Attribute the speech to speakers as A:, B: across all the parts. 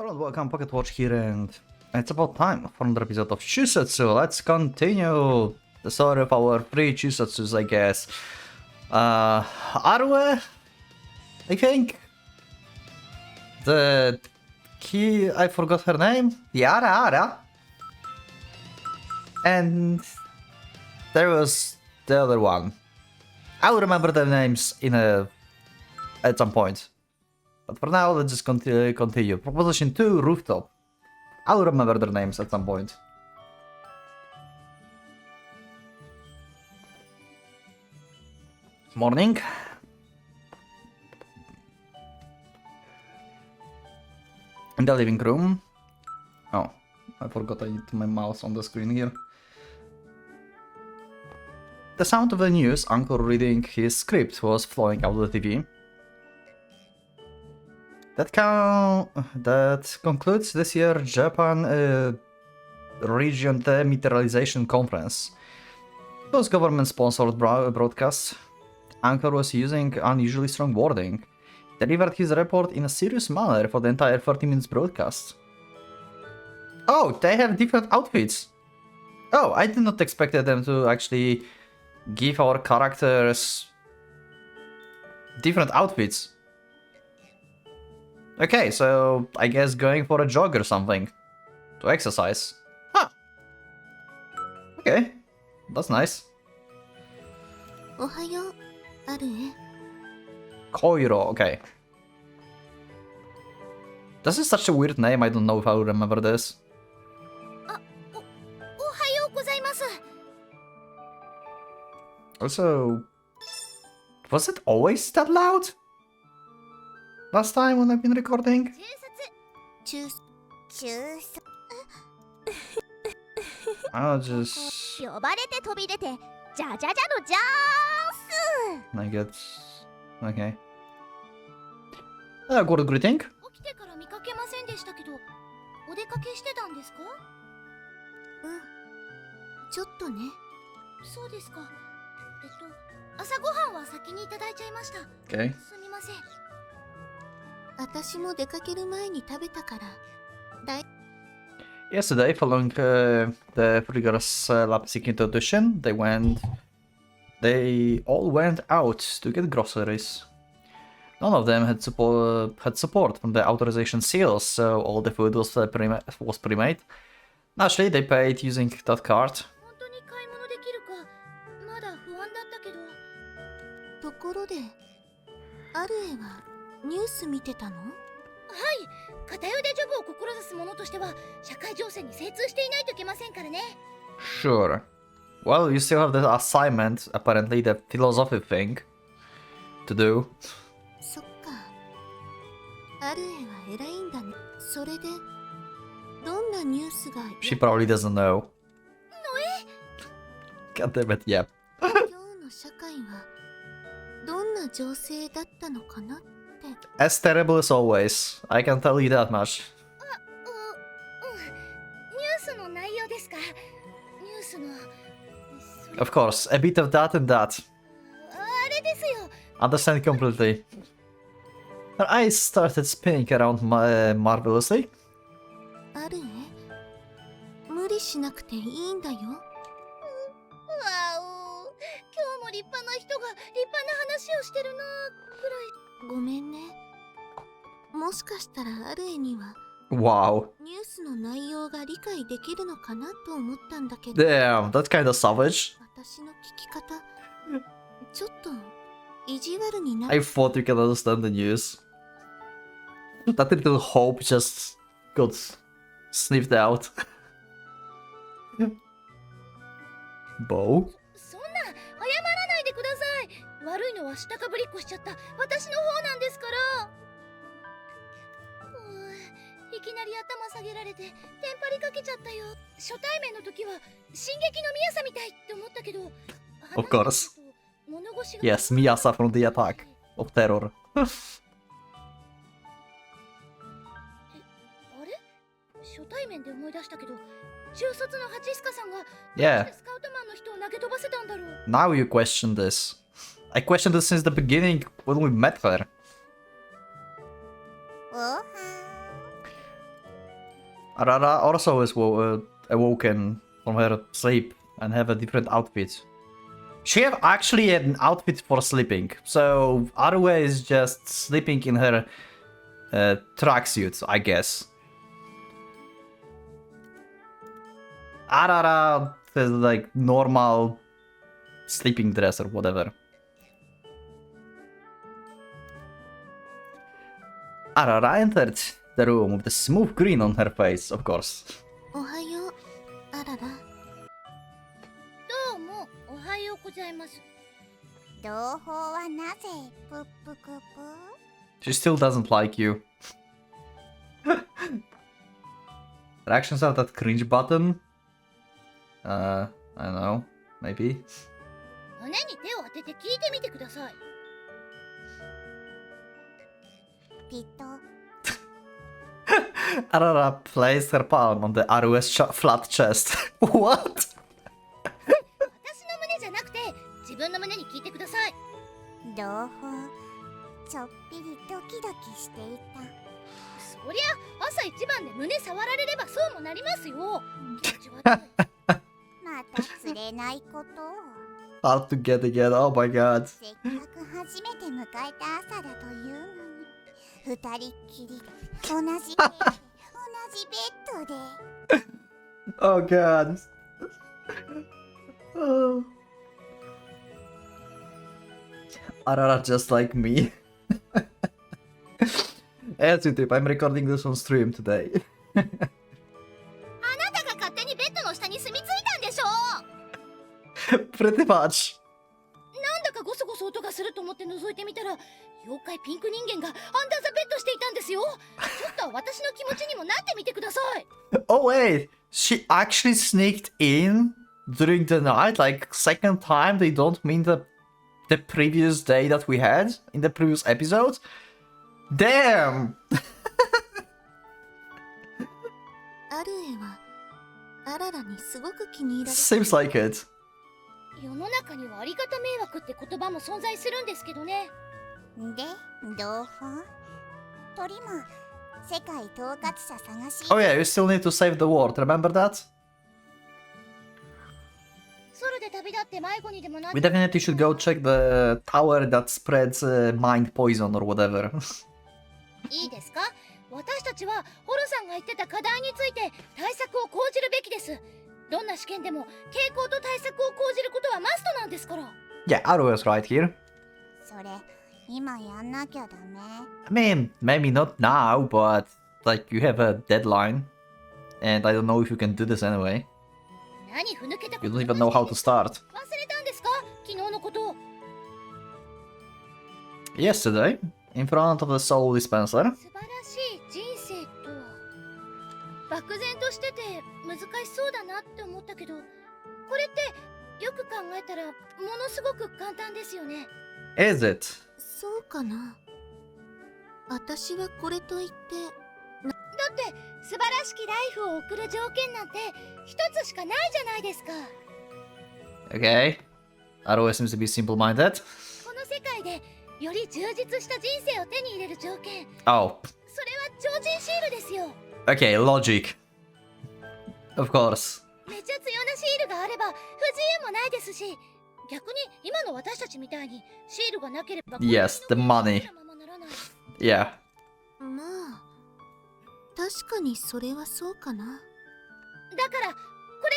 A: Hello and welcome, Pocket Watch here, and it's about time for another episode of Chuusotsu. Let's continue the story of our three Chuusotsus, I guess. Arue, I think. The key, I forgot her name. Yara. And there was the other one. I'll remember the names at some point. But for now, let's just continue. Proposition 2, Rooftop. I'll remember their names at some point. Morning. In the living room. Oh, I forgot I need my mouse on the screen here. The sound of the news, Uncle reading his script, was flowing out of the TV. That concludes this year Japan Region Demilitarization Conference. Those government-sponsored broadcasts. Anchor was using unusually strong wording. Delivered his report in a serious manner for the entire 30 minutes broadcast. Oh, they have different outfits. Oh, I did not expect them to actually give our characters different outfits. Okay, so I guess going for a jog or something to exercise. Huh. Okay, that's nice.
B: Ohayo, Arue.
A: Koiro, okay. This is such a weird name, I don't know if I will remember this.
B: Ohayo gozaimasu.
A: Also, was it always that loud? Last time when I've been recording? I'll just... I guess... Okay. Good greeting.
B: 起きてから見かけませんでしたけど、お出かけしてたんですか？ちょっとね。そうですか。朝ごはんは先にいただいちゃいました。
A: Okay.
B: すみません。私も出かける前に食べたから。
A: Yesterday, following the Frigor's Lapsic introduction, they all went out to get groceries. None of them had support from the authorization seals, so all the food was pre-made. Naturally, they paid using that card.
B: 本当に買い物できるかまだ不安だったけど。ところで、アルエはニュース見てたの？はい。片腕ジョブを志す者としては社会情勢に精通していないといけませんからね。
A: Sure. Well, you still have the assignment, apparently the philosophy thing, to do.
B: そっか。アルエは偉いんだね。それで、どんなニュースが
A: She probably doesn't know. God damn it, yeah.
B: 今日の社会はどんな情勢だったのかなって。
A: As terrible as always. I can tell you that much.
B: ニュースの内容ですか？ニュースの
A: Of course, a bit of that and that.
B: あれですよ。
A: Understand completely. Her eyes started spinning around marvelously.
B: あるね。無理しなくていいんだよ。わお、今日も立派な人が立派な話をしてるなくらい。ごめんね。もしかしたらアルエには
A: Wow.
B: ニュースの内容が理解できるのかなと思ったんだけど。
A: Damn, that's kind of savage.
B: 私の聞き方、ちょっと意地悪にな
A: I thought you could understand the news. That little hope just got sniffed out. Bow?
B: そんな謝らないでください。悪いのは下かぶりっこしちゃった私の方なんですから。いきなり頭下げられてテンパりかけちゃったよ。初対面の時は進撃のミヤサみたいって思ったけど。
A: Of course. Yes, Miyasa from the attack of terror.
B: あれ？初対面で思い出したけど、中卒のハチスカさんが
A: Yeah.
B: スカウトマンの人を投げ飛ばせたんだろう。
A: Now you question this. I questioned this since the beginning when we met her. Arara also is awoken from her sleep and have a different outfit. She have actually an outfit for sleeping, so Arue is just sleeping in her tracksuit, I guess. Arara has like normal sleeping dress or whatever. Arara entered the room with a smooth grin on her face, of course.
B: おはよう、あらら。どうも、おはようございます。同胞はなぜプップクプ
A: She still doesn't like you. Reactions are that cringe button. I don't know. Maybe.
B: 胸に手を当てて聞いてみてください。ピット。
A: Arara placed her palm on the Arue's flat chest. What?
B: 私の胸じゃなくて自分の胸に聞いてください。同胞、ちょっぴりドキドキしていた。そりゃ朝一番で胸触られればそうもなりますよ。また釣れないことを。
A: Hard to get again. Oh my god.
B: せっかく初めて迎えた朝だというのに、二人っきりで同じ部屋で同じベッドで。
A: Oh god. Oh. Arara just like me. As you tip, I'm recording this on stream today.
B: あなたが勝手にベッドの下に住み着いたんでしょう。
A: Pretty much.
B: なんだかゴソゴソ音がすると思って覗いてみたら、妖怪ピンク人間がアンダーザベッドしていたんですよ。ちょっと私の気持ちにもなってみてください。
A: Oh wait, she actually sneaked in during the night, like second time. They don't mean the previous day that we had in the previous episode. Damn.
B: アルエはアララにすごく気に入られて、
A: Seems like it.
B: 世の中にはありがた迷惑って言葉も存在するんですけどね。で、同胞鳥も世界統括者探し。
A: Oh yeah, you still need to save the world. Remember that?
B: ソロで旅立って迷子にでもなっ
A: We definitely should go check the tower that spreads mind poison or whatever.
B: いいですか？私たちはホルさんが言ってた課題について対策を講じるべきです。どんな試験でも傾向と対策を講じることはマストなんですから。
A: Yeah, Arue's right here.
B: それ、今やんなきゃダメ。
A: I mean, maybe not now, but like you have a deadline. And I don't know if you can do this anyway.
B: 何ふぬけたこ
A: You
B: と
A: don't even know how to start.
B: 忘れたんですか？昨日のこと。
A: Yesterday, in front of the soul dispenser.
B: 素晴らしい人生とは。漠然としてて難しそうだなって思ったけど、これってよく考えたらものすごく簡単ですよね。
A: Is it?
B: そうかな。私はこれと言ってだって素晴らしきライフを送る条件なんて一つしかないじゃないですか。
A: Okay. Arue seems to be simple-minded.
B: この世界でより充実した人生を手に入れる条件、
A: Oh,
B: それは超人シールですよ。
A: okay, logic. Of course.
B: めちゃ強なシールがあれば不自由もないですし、逆に今の私たちみたいにシールがなければ
A: Yes, the money. Yeah.
B: まあ確かにそれはそうかな。だからこれ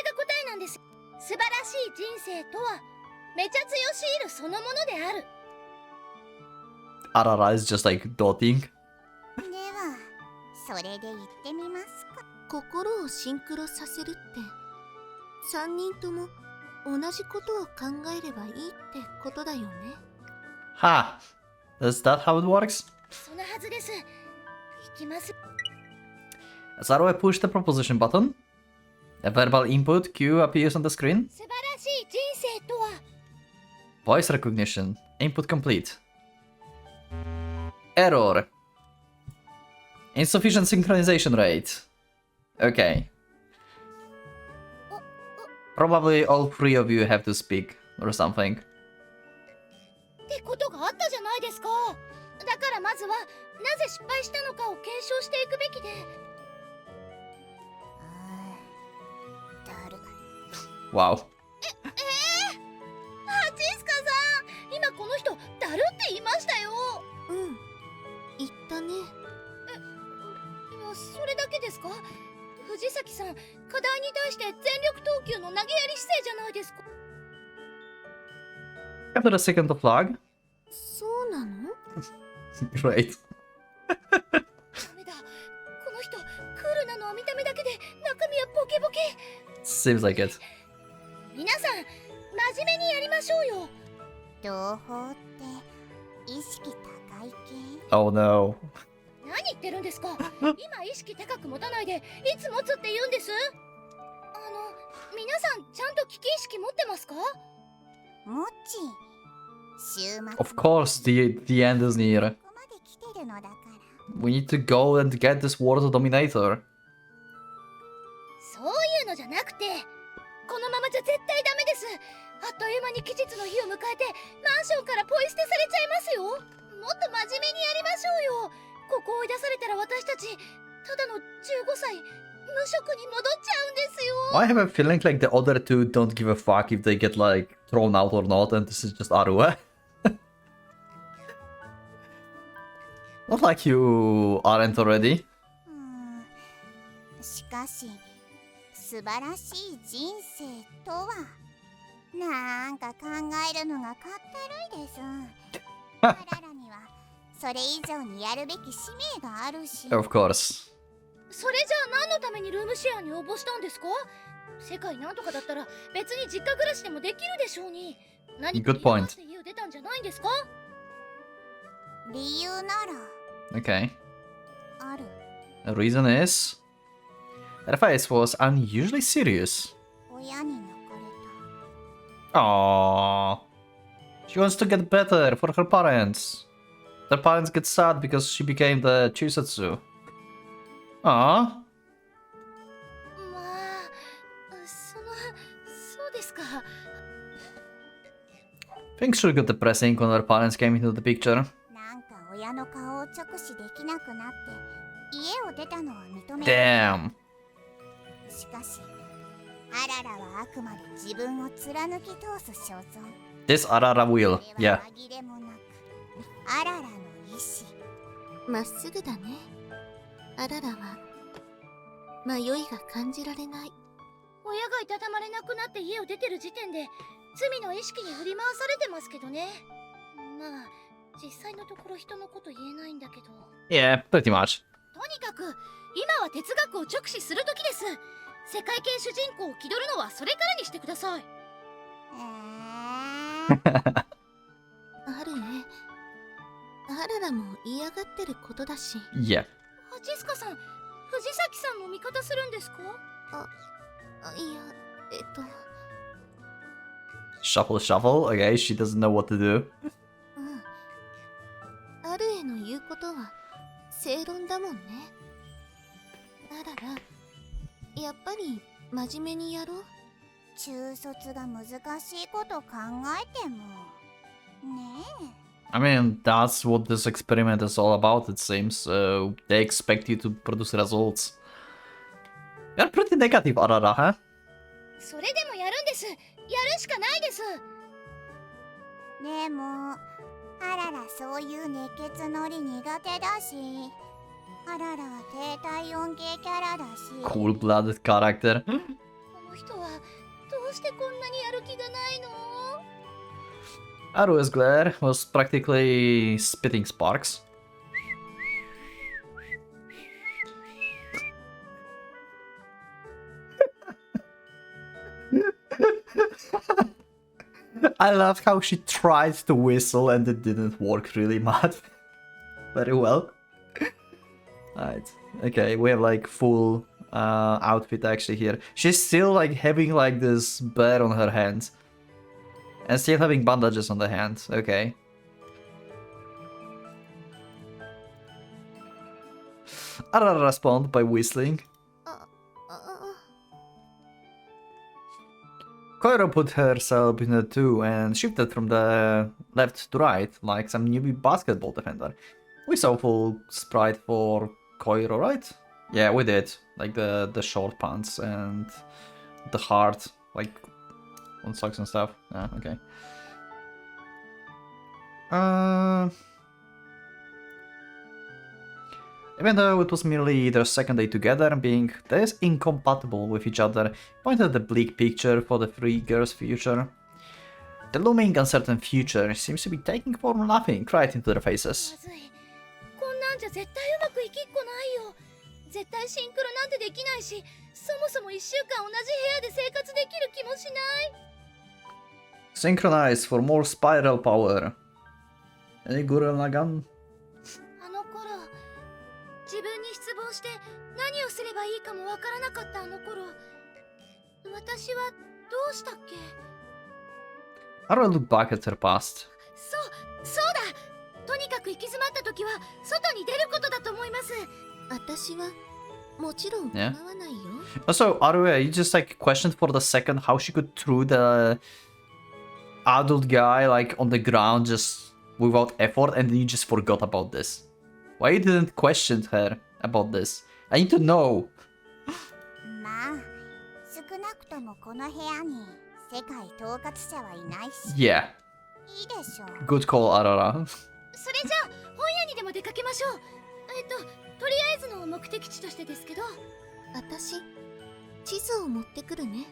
B: が答えなんです。素晴らしい人生とはめちゃ強シールそのものである。
A: Arara is just like doting.
B: ではそれで言ってみますか。心をシンクロさせるって3人とも同じことを考えればいいってことだよね。
A: Ha! Is that how it works?
B: そのはずです。いきます。
A: As Arue pushed the proposition button, a verbal input cue appears on the screen.
B: 素晴らしい人生とは。
A: Voice recognition. Input complete. Error. Insufficient synchronization rate. Okay. Probably all three of you have to speak or something.
B: ってことがあったじゃないですか。だからまずはなぜ失敗したのかを検証していくべきで。
A: Wow.
B: ハチスカさん、今この人だるって言いましたよ。言ったね。いや、それだけですか？藤崎さん、課題に対して全力投球の投げやり姿勢じゃないですか。
A: After a second of lag.
B: そうなの？
A: Great.
B: ダメだ。この人、クールなのは見た目だけで中身はボケボケ。
A: Seems like it.
B: 皆さん、真面目にやりましょうよ。
C: 同胞って意識高い系？
A: Oh no.
B: 何言ってるんですか？今意識高く持たないで、いつ持つって言うんです？皆さんちゃんと危機意識持ってますか？
C: もち週末
A: Of course, the end is near.
C: ここまで来てるのだから。
A: We need to go and get this water dominator.
B: そういうのじゃなくて、このままじゃ絶対ダメです。あっという間に期日の日を迎えてマンションからポイ捨てされちゃいますよ。もっと真面目にやりましょうよ。ここ追い出されたら私たちただの15歳無職に戻っちゃうんですよ。
A: I have a feeling like the other two don't give a fuck if they get like thrown out or not, and this is just Arue. Not like you aren't already.
C: しかし素晴らしい人生とはなんか考えるのがかったるいです。あららにはそれ以上にやるべき使命があるし。
A: Of course.
B: それじゃあ何のためにルームシェアに応募したんですか？世界なんとかだったら別に実家暮らしでもできるでしょうに。何か
A: Good point.
B: 理由出たんじゃないんですか？
C: 理由なら
A: Okay.
C: ある。
A: The reason is her face was unusually serious.
C: 親に泣かれた。
A: Aww. She wants to get better for her parents. Their parents get sad because she became the Chuusotsu. Aww.
B: まあ、そうですか。
A: Things sure got depressing when her parents came into the picture.
C: なんか親の顔を直視できなくなって家を出たのは認める。
A: Damn.
C: しかしあららはあくまで自分を貫き通す所存。
A: This Arara will.
C: それ
A: Yeah.
C: は紛れもなくあららの意志。
B: まっすぐだね。あららは迷いが感じられない。親がいたたまれなくなって家を出てる時点で罪の意識に振り回されてますけどね。まあ実際のところ人のこと言えないんだけど。
A: Yeah, pretty much.
B: とにかく今は哲学を直視する時です。世界系主人公を気取るのはそれからにしてください。あるね。あららも嫌がってることだし。
A: Yeah.
B: ハチスカさん、藤崎さんの味方するんですか？いや、
A: Shuffle, shuffle. Okay, she doesn't know what to do.
B: あるへの言うことは正論だもんね。あらら、やっぱり真面目にやろう。
C: 中卒が難しいこと考えてもねえ。
A: I mean, that's what this experiment is all about, it seems. They expect you to produce results. You're pretty negative, Arara, huh?
B: それでもやるんです。やるしかないです。
C: でもあららそういう熱血ノリ苦手だし、あららは低体温系キャラだし。
A: Cool-blooded character.
B: この人はどうしてこんなにやる気がないの？
A: Aru's glare was practically spitting sparks. I loved how she tried to whistle and it didn't work really much. Very well. Alright. Okay, we have like full outfit actually here. She's still like having like this bear on her hand. And still having bandages on the hand. Okay. Arara respond by whistling. Koiro put herself in the two and shifted from the left to right, like some newbie basketball defender. We saw full sprite for Koiro, right? Yeah, we did. Like the short pants and the heart, like on socks and stuff. Yeah, okay. Even though it was merely their second day together, being this incompatible with each other pointed at the bleak picture for the three girls' future. The looming uncertain future seems to be taking form laughing right into their faces.
B: まずい。こんなんじゃ絶対うまくいきっこないよ。絶対シンクロなんてできないし、そもそも1週間同じ部屋で生活できる気もしない。
A: Synchronize for more spiral power. Any Gurren Lagann?
B: あの頃、自分に失望して何をすればいいかもわからなかったあの頃、私はどうしたっけ？
A: Arrow looked back at her past.
B: そうだ。とにかく行き詰まった時は外に出ることだと思います。私はもちろん構わないよ。
A: Also, Arue, you just like questioned for the second how she could throw the adult guy like on the ground just without effort, and then you just forgot about this. Why you didn't question her about this? I need to know.
C: まあ、少なくともこの部屋に世界統括者はいないし。
A: Yeah.
C: いいでしょう。
A: Good call, Arara.
B: それじゃあ本屋にでも出かけましょう。とりあえずの目的地としてですけど、私地図を持ってくるね。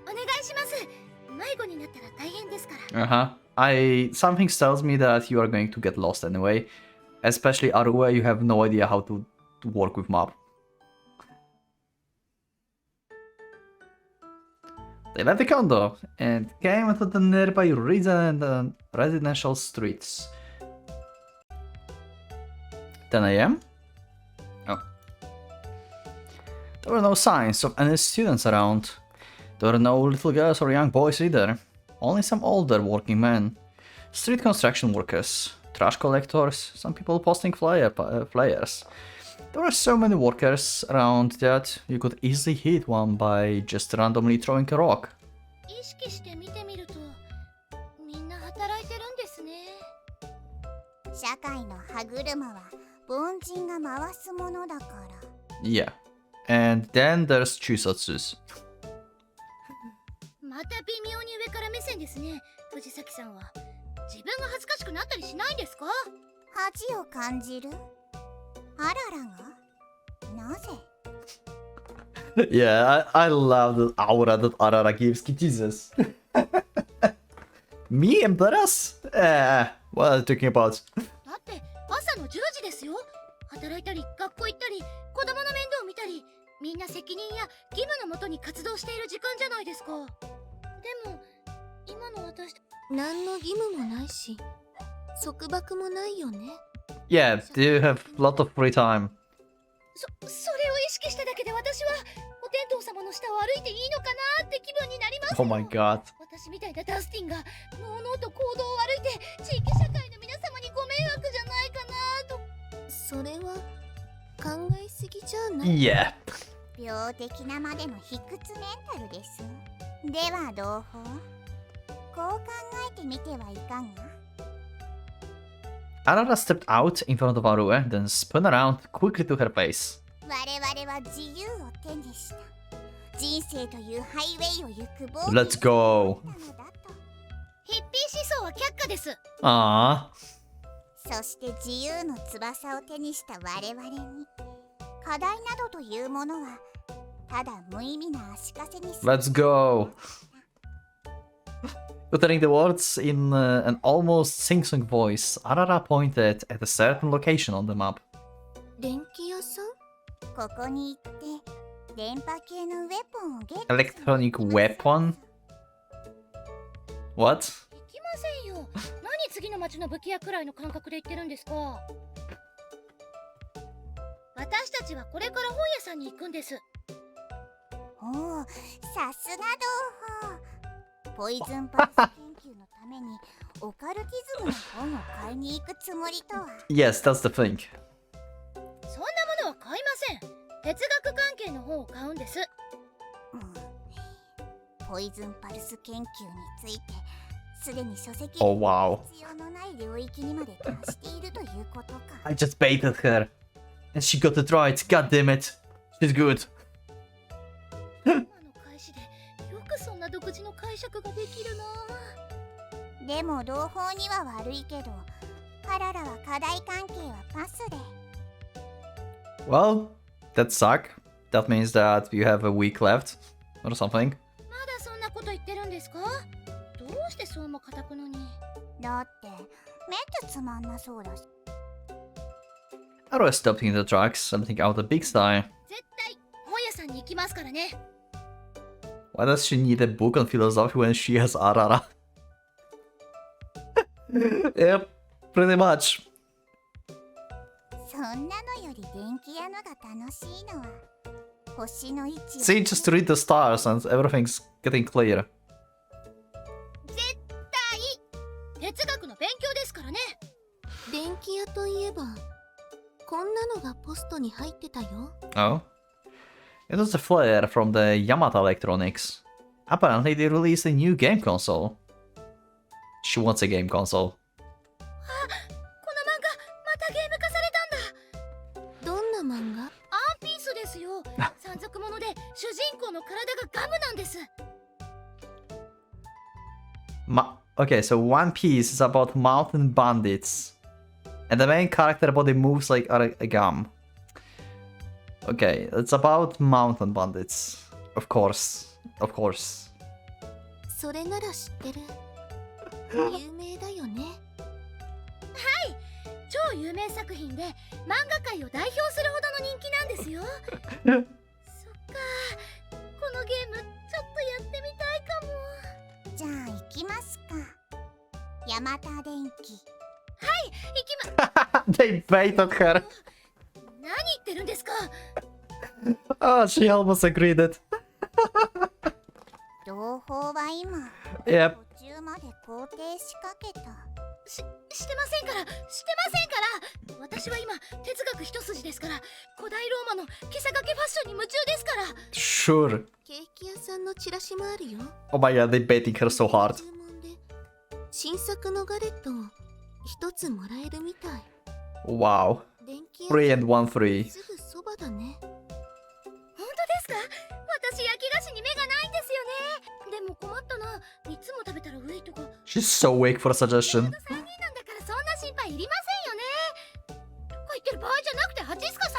B: お願いします。迷子になったら大変ですから。
A: Something tells me that you are going to get lost anyway. Especially Arue, you have no idea how to work with map. They left the condo and came into the nearby residential streets. 10 a.m. Oh. There were no signs of any students around. There were no little girls or young boys either. Only some older working men. Street construction workers, trash collectors, some people posting flyers. There were so many workers around that you could easily hit one by just randomly throwing a rock.
B: 意識して見てみると、みんな働いてるんですね。
C: 社会の歯車は凡人が回すものだから。
A: Yeah. And then there's Chuusotsus.
B: また微妙に上から目線ですね、藤崎さんは。自分が恥ずかしくなったりしないんですか？
C: 恥を感じる？あららが？なぜ？
A: Yeah, I love the aura that Arara gives. Jesus. Me embarrass? What are you talking about?
B: だって朝の10時ですよ。働いたり学校行ったり子供の面倒を見たり、みんな責任や義務のもとに活動している時間じゃないですか。でも今の私、何の義務もないし束縛もないよね。
A: Yeah, you have a lot of free time.
B: それを意識しただけで私はお天道様の下を歩いていいのかなって気分になりますよ。
A: Oh my god.
B: 私みたいなダスティンがのうのうと行動を歩いて地域社会の皆様にご迷惑じゃないかなと。それは考えすぎじゃない？
A: Yeah.
C: 病的なまでの卑屈メンタルです。では同胞、こう考えてみてはいかが？
A: Arara stepped out in front of Arue, then spun around quickly to her face.
C: 我々は自由を手にした。人生というハイウェイを行く冒険
A: Let's go.
C: なのだと。
B: ヒッピー思想は却下です。
A: Aww.
C: そして自由の翼を手にした我々に課題などというものはただ無意味な足かせにする。
A: Let's go. Uttering the words in an almost sing-song voice, Arara pointed at a certain location on the map.
B: 電気屋さん？
C: ここに行って電波系のウェポンをゲット。
A: Electronic weapon? What?
B: 行きませんよ。何次の町の武器屋くらいの感覚で言ってるんですか？私たちはこれから本屋さんに行くんです。
C: おお、さすが同胞。ポイズンパルス研究のためにオカルティズムの本を買いに行くつもりとは。
A: Yes, that's the thing.
B: そんなものは買いません。哲学関係の本を買うんです。
C: ポイズンパルス研究についてすでに書籍
A: Oh wow.
C: 必要のない領域にまで達しているということか。
A: I just baited her. And she got it right. God damn it. She's good.
B: 今の開始でよくそんな独自の解釈ができるな。
C: でも同胞には悪いけど、彼らは課題関係はパスで。
A: Well, that suck. That means that you have a week left or something.
B: まだそんなこと言ってるんですか？どうしてそうも固くのに。
C: だってめっちゃつまんなそうだし。
A: Aru stopped taking the drugs, something out the big style.
B: 絶対本屋さんに行きますからね。
A: Why does she need a book on philosophy when she has Arara? Yep, pretty much.
C: そんなのより電気屋のが楽しいのは星の位置を。
A: See, just read the stars and everything's getting clear.
B: 絶対哲学の勉強ですからね。
D: 電気屋といえばこんなのがポストに入ってたよ。
A: Oh? It was a flare from the Yamata Electronics. Apparently they released a new game console. She wants a game console.
B: この漫画またゲーム化されたんだ。
D: どんな漫画？
B: アンピースですよ。山賊もので主人公の体がガムなんです。
A: Okay, so One Piece is about mountain bandits. And the main character body moves like a gum. Okay, it's about mountain bandits. Of course. Of course.
D: それなら知ってる。有名だよね。
B: 超有名作品で漫画界を代表するほどの人気なんですよ。そっか、このゲームちょっとやってみたいかも。
C: じゃあ行きますか。ヤマタ電機。
B: 行きま
A: They baited her.
B: 何言ってるんですか。
A: Oh, she almost agreed it.
C: 同胞は今
A: Yep.
C: 途中まで肯定しかけた。
B: してませんから、してませんから。私は今哲学一筋ですから、古代ローマの今朝掛けファッションに夢中ですから。
A: Sure.
D: ケーキ屋さんのチラシもあるよ。
A: Oh my god, they baiting her so hard.
D: 注文で新作のガレットを一つもらえるみたい。
A: Wow.
D: 電気屋
A: 3 and 1 3.
D: すぐそばだね。
B: 本当ですか？私焼き菓子に目がないんですよね。でも困ったな。いつも食べたらウェイトが。
A: She's so weak for a suggestion.
B: 3人なんだからそんな心配いりませんよね。とか言ってる場合じゃなくてハチスカさ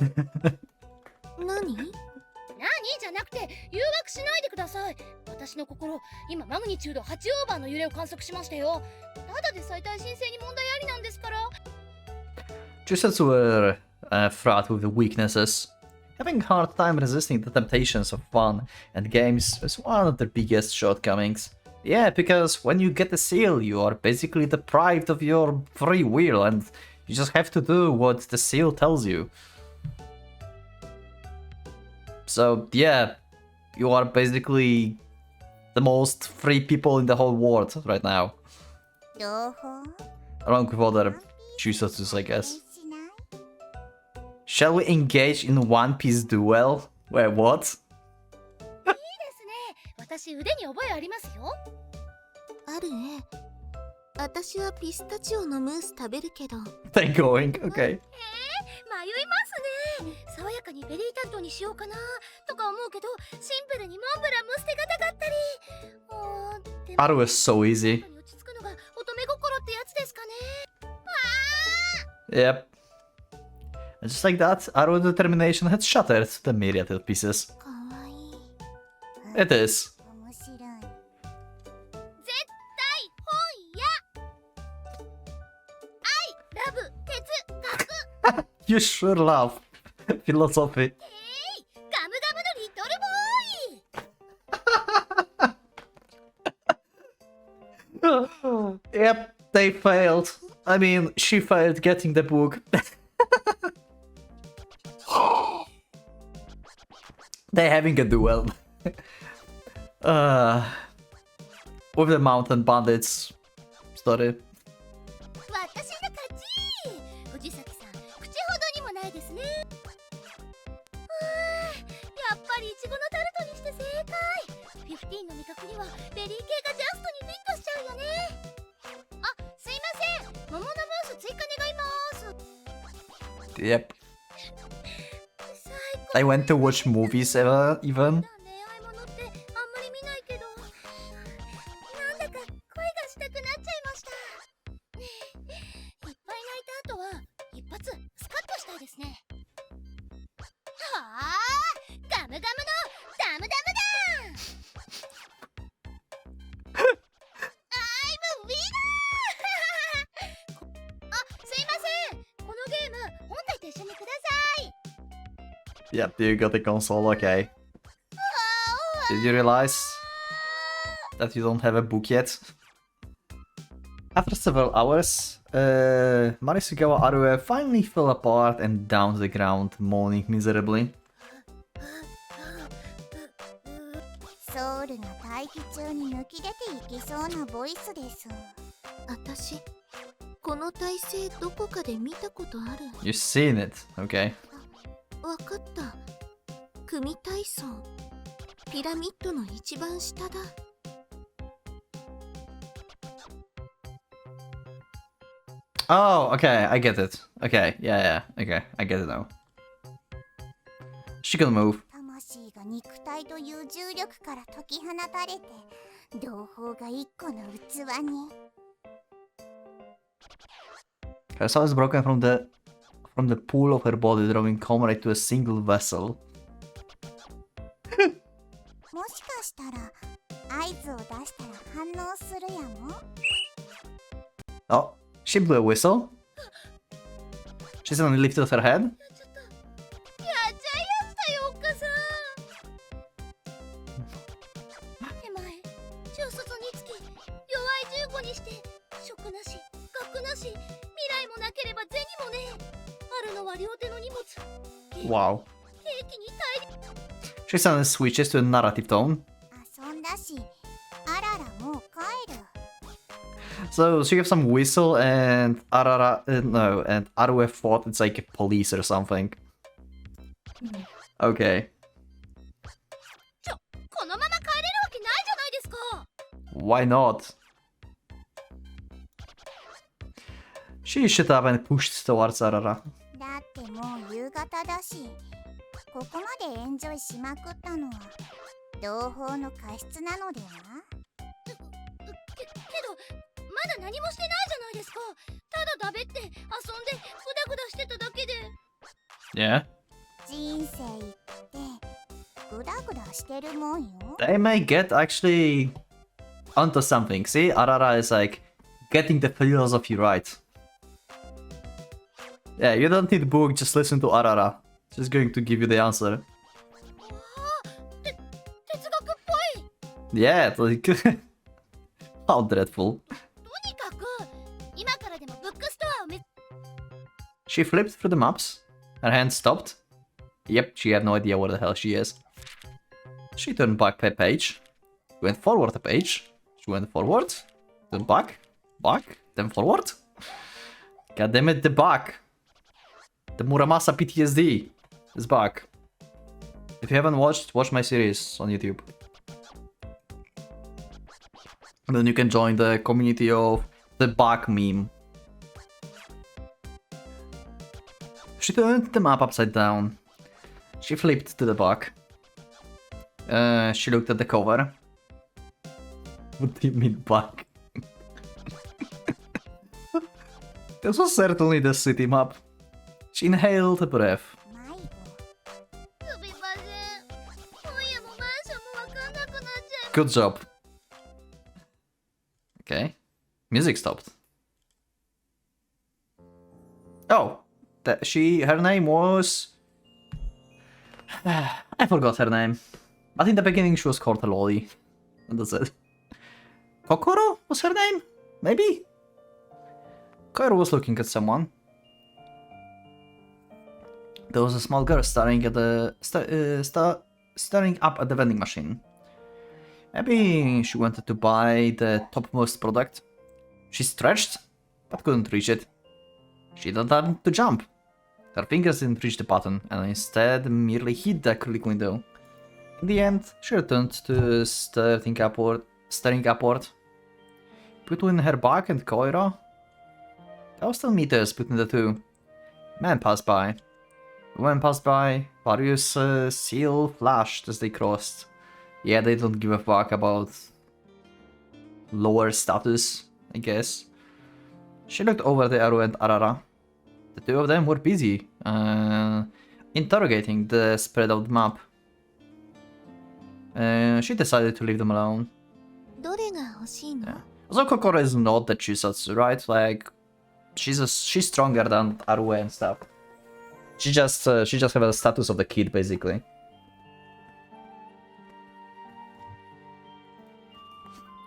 B: ん。
D: 何？
B: 何じゃなくて誘惑しないでください。私の心、今マグニチュード8オーバーの揺れを観測しましたよ。ただでさえ耐震性に問題ありなんですから。
A: Chuusotsu were fraught with weaknesses. Having a hard time resisting the temptations of fun and games is one of their biggest shortcomings. Yeah, because when you get the seal, you are basically deprived of your free will and you just have to do what the seal tells you. So, yeah, you are basically the most free people in the whole world right now.
C: 同胞
A: Along with other Chuusotsus, I guess. Shall we engage in One Piece duel? Wait, what?
B: ですね。私腕に覚えありますよ。
D: あるえ。私はピスタチオのムース食べるけど。
A: They're going, okay.
B: 迷いますね。爽やかにベリー担当にしようかなとか思うけど、シンプルにモンブランも捨てがたかったり。でも
A: Aru is so easy.
B: 落ち着くのが乙女心ってやつですかね。
A: Yep. And just like that, Aru's determination had shattered to myriad pieces.
D: かわいい。
A: It is.
C: 面白い。
B: 絶対本屋。愛、ラブ、哲学。
A: You sure love philosophy.
B: ガムガムのリトルボーイ。
A: Yep, they failed. I mean, she failed getting the book. They're having a duel. With the mountain bandits story.
B: 私の勝ち。藤崎さん、口ほどにもないですね。やっぱりイチゴのタルトにして正解。15の味覚にはベリー系がジャストにフィットしちゃうよね。あ、すいません。桃のムース追加願います。
A: Yep.
B: 最高。
A: I went to watch movies even.
B: 恋愛ものってあんまり見ないけど。
A: Yep, you got the console, okay. Did you realize that you don't have a book yet? After several hours, Marisugawa Arue finally fell apart and down to the ground, moaning miserably.
C: ソウルが大気中に抜き出ていきそうなボイスです。
D: 私この体勢どこかで見たことある。
A: You've seen it, okay.
D: わかった。組体操。ピラミッドの一番下だ。
A: Oh, okay, I get it. Okay, yeah, okay, I get it now. She can move.
C: 魂が肉体という重力から解き放たれて、同胞が一個の器に。
A: Her soul is broken from the pool of her body, drawing comrade to a single vessel.
C: もしかしたら合図を出したら反応するやも。
A: Oh, she blew a whistle. She suddenly lifted her head.
B: やっちゃいやしたよ、おっかさん。手前、中卒につき、弱い15にして、職なし、学なし、未来もなければ銭もねえ。あるのは両手の荷物。
A: Wow.
B: 兵器に大量。
A: She suddenly switches to a narrative tone.
C: 遊んだし、あららもう帰る。
A: So she gives some whistle and and Arue thought it's like police or something. Okay.
B: このまま帰れるわけないじゃないですか。
A: Why not? She stood up and pushed towards Arara.
C: だってもう夕方だし、ここまでエンジョイしまくったのは同胞の過失なのでは。
B: けどまだ何もしてないじゃないですか。ただだべって遊んでグダグダしてただけで。
A: Yeah.
C: 人生ってグダグダしてるもんよ。
A: They may get actually onto something. See, Arara is like getting the philosophy right. Yeah, you don't need book, just listen to Arara. She's going to give you the answer.
B: 哲学っぽい。
A: Yeah, like how dreadful.
B: とにかく今からでもブックストアを目。
A: She flipped through the maps. Her hand stopped. Yep, she had no idea where the hell she is. She turned back a page. Went forward a page. She went forward. Then back. Back. Then forward. God damn it, the back. The Muramasa PTSD is back. If you haven't watched, watch my series on YouTube. And then you can join the community of the back meme. She turned the map upside down. She flipped to the back. She looked at the cover. What do you mean back? This was certainly the city map. She inhaled a breath.
C: 迷子。
B: すみません。今夜もマンションもわかんなくなっちゃい。
A: Good job. Okay. Music stopped. Oh, her name was... I forgot her name. But in the beginning she was called Loli. And that's it. Kokoro was her name? Maybe? Koiro was looking at someone. There was a small girl staring at the staring up at the vending machine. Maybe she wanted to buy the topmost product. She stretched, but couldn't reach it. She didn't learn to jump. Her fingers didn't reach the button, and instead merely hit the acrylic window. In the end, she returned to staring upward. Between her back and Koiro, there were still meters between the two. Men passed by. Women passed by. Various seal flashed as they crossed. Yeah, they don't give a fuck about lower status, I guess. She looked over the Aru and Arara. The two of them were busy, interrogating the spread out map. She decided to leave them alone.
D: どれが欲しいの？
A: Also, Kokoro is not the Chuusotsu, right? Like, she's stronger than Aru and stuff. She just have a status of the kid, basically.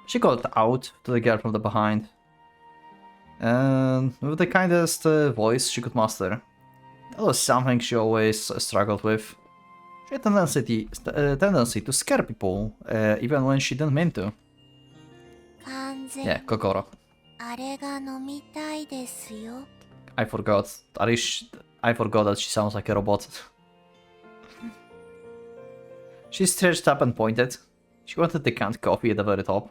A: She called out to the girl from the behind. And with the kindest voice she could muster. That was something she always struggled with. She had a tendency to scare people, even when she didn't mean to. Yeah, Kokoro. I forgot. I forgot that she sounds like a robot. She stretched up and pointed. She wanted the canned coffee at the very top.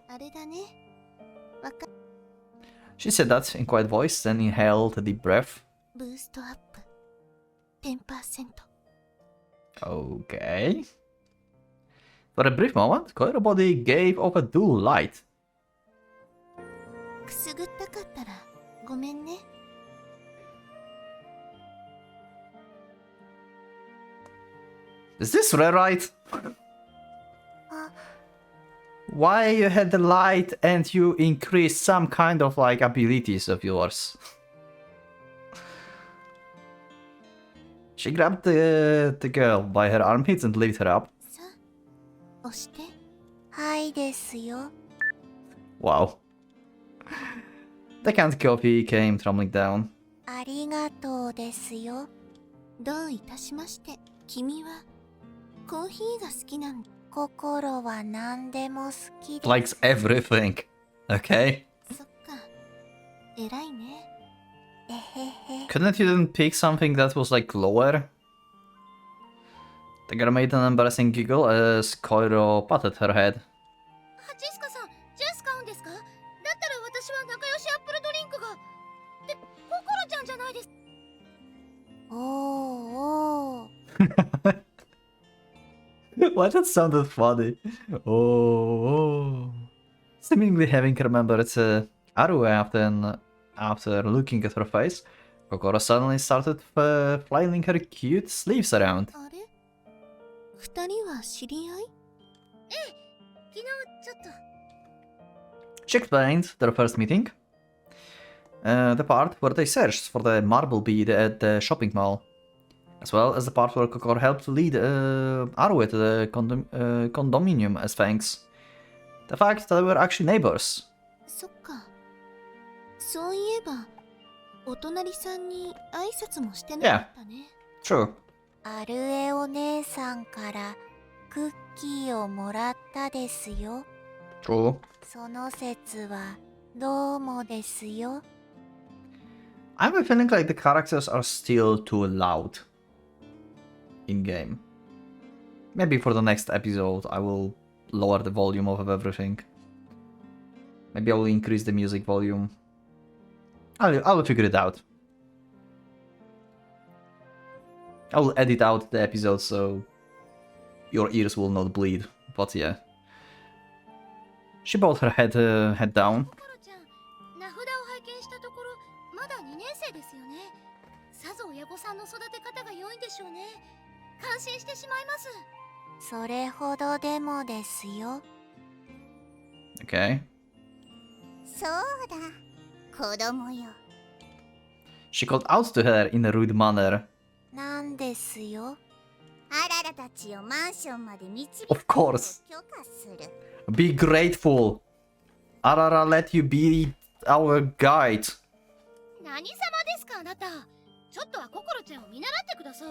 A: She said that in quiet voice, then inhaled a deep breath.
D: Boost up 10%.
A: Okay. For a brief moment, Koiro's body gave off a dull light.
D: くすぐったかったらごめんね。
A: Is this right? Why you had the light and you increased some kind of like abilities of yours? She grabbed the girl by her armpits and lifted her up.
D: さあ、押して。はいですよ。
A: Wow. The canned coffee came tumbling down.
D: ありがとうですよ。どういたしまして。君はコーヒーが好きなんだ。心は何でも好きです。
A: Likes everything. Okay.
D: そっか。偉いね。えへへ。
A: Couldn't you then pick something that was like lower? The girl made an embarrassing giggle as Koiro patted her head.
B: ジスカさん、ジュース買うんですか？だったら私は仲良しアップルドリンクが。って、ココロちゃんじゃないです。
D: おーおー。
A: Why that sounded funny? Oh. Seemingly having remembered Arue after looking at her face, Kokoro suddenly started flailing her cute sleeves around.
D: あれ？二人は知り合い？
B: 昨日ちょっと。
A: She explained their first meeting. The part where they searched for the marble bead at the shopping mall. As well as the part where Kokoro helped lead Arue to the condominium as thanks. The fact that they were actually neighbors.
D: そっか。そういえば、お隣さんに挨拶もしてなかったね。
A: True.
D: アルエお姉さんからクッキーをもらったですよ。
A: True.
D: その説はどうもですよ。
A: I'm feeling like the characters are still too loud in game. Maybe for the next episode I will lower the volume of everything. Maybe I will increase the music volume. I will figure it out. I will edit out the episode so your ears will not bleed. But yeah. She bowed her head down.
B: ココロちゃん、名札を拝見したところ、まだ2年生ですよね。さぞ親御さんの育て方が良いんでしょうね。感心してしまいます。
D: それほどでもですよ。
A: Okay.
C: そうだ、子供よ。
A: She called out to her in a rude manner.
D: なんですよ。
C: あららたちをマンションまで導く
A: Of course.
C: 許可する。
A: Be grateful. Arara let you be our guide.
B: 何様ですかあなた。ちょっとはココロちゃんを見習ってください。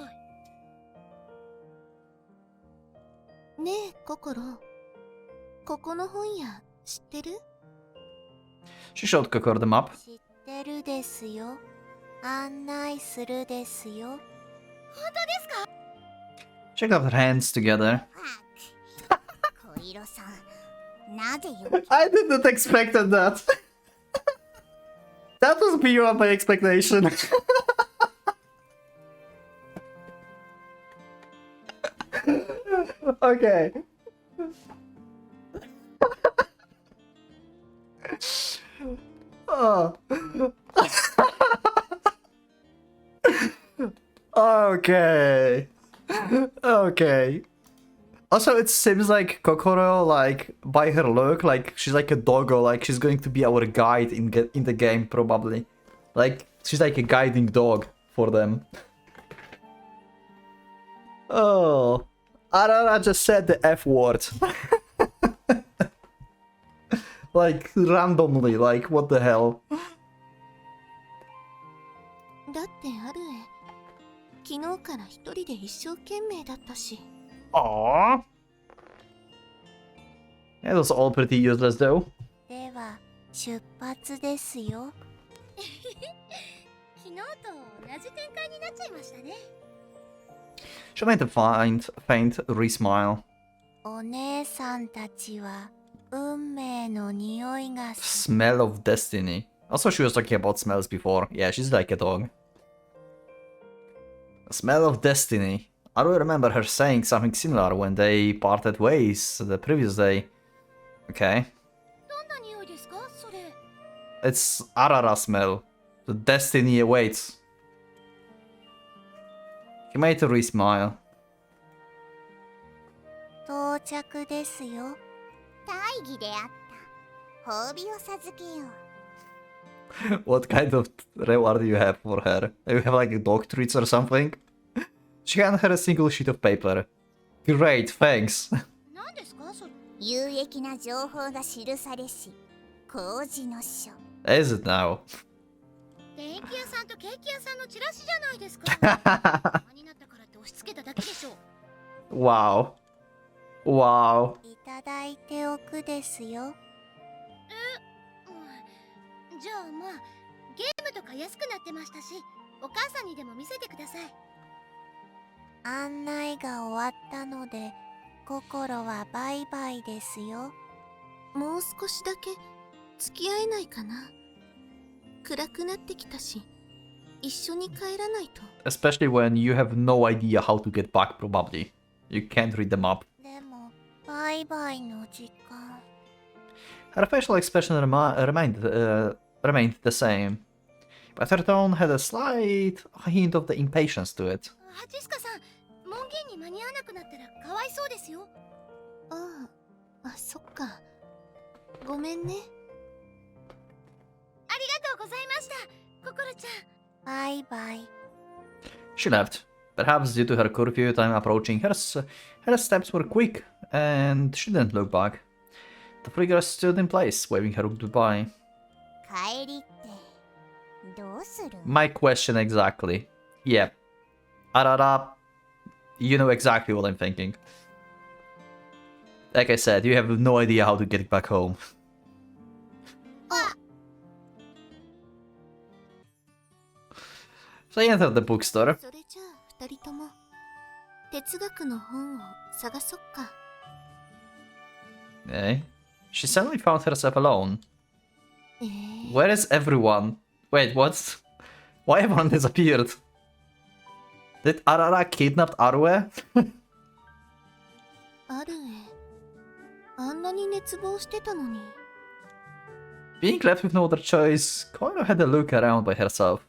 D: ねえ、ココロ。ここの本屋知ってる？
A: She showed Kokoro the map.
D: 知ってるですよ。案内するですよ。
B: 本当ですか？
A: She clapped her hands together.
C: 小色さん、なぜよ。
A: I didn't expect that. That was beyond my expectation. Okay. Oh. Okay. Okay. Also, it seems like Kokoro, like, by her look, like, she's like a doggo, like, she's going to be our guide in the game, probably. Like, she's like a guiding dog for them. Oh, Arara just said the F word. Like, randomly, like, what the hell?
D: だってアルエ、昨日から一人で一生懸命だったし。
A: Aww. It was all pretty useless though.
D: では出発ですよ。
B: 昨日と同じ展開になっちゃいましたね。
A: She made a faint re-smile.
D: お姉さんたちは運命の匂いがす
A: Smell of destiny. Also, she was talking about smells before. Yeah, she's like a dog. Smell of destiny. I do remember her saying something similar when they parted ways the previous day. Okay.
B: どんな匂いですかそれ。
A: It's Arara smell. The destiny awaits. She made a re-smile.
D: 到着ですよ。
C: 大義であった褒美を授けよう
A: What kind of reward do you have for her? Do you have like dog treats or something? She handed her a single sheet of paper. Great, thanks.
B: 何ですかそれ。
C: 有益な情報が記されし工事の書
A: Is it now?
B: 電気屋さんとケーキ屋さんのチラシじゃないですか。邪魔になったからって押し付けただけでしょう。
A: Wow. Wow.
D: いただいておくですよ。
B: うんじゃあまあゲームとか安くなってましたし、お母さんにでも見せてください。
D: 案内が終わったので、心はバイバイですよ。もう少しだけ付き合えないかな。暗くなってきたし、一緒に帰らないと。
A: Especially when you have no idea how to get back, probably. You can't read them up.
D: でも、バイバイの時間。
A: Her facial expression remained the same, but her tone had a slight hint of the impatience to it.
B: ハチスカさん、門限に間に合わなくなったらかわいそうですよ。
D: ああ、そっか。ごめんね。
B: ありがとうございました、心ちゃん。
D: バイバイ。
A: She left. Perhaps due to her curfew time approaching, her steps were quick, and she didn't look back. The figure stood in place, waving her goodbye.
C: 帰りってどうする
A: My question exactly. Yeah. Arara, you know exactly what I'm thinking. Like I said, you have no idea how to get back home. So you entered the bookstore.
D: それじゃあ、二人とも哲学の本を探そっか。
A: Okay. She suddenly found herself alone.
D: えー、
A: Where is everyone? Wait, what? Why everyone disappeared? Did Arara kidnap Arue?
D: あるえ。あんなに熱望してたのに。
A: Being left with no other choice, Koiro had a look around by herself.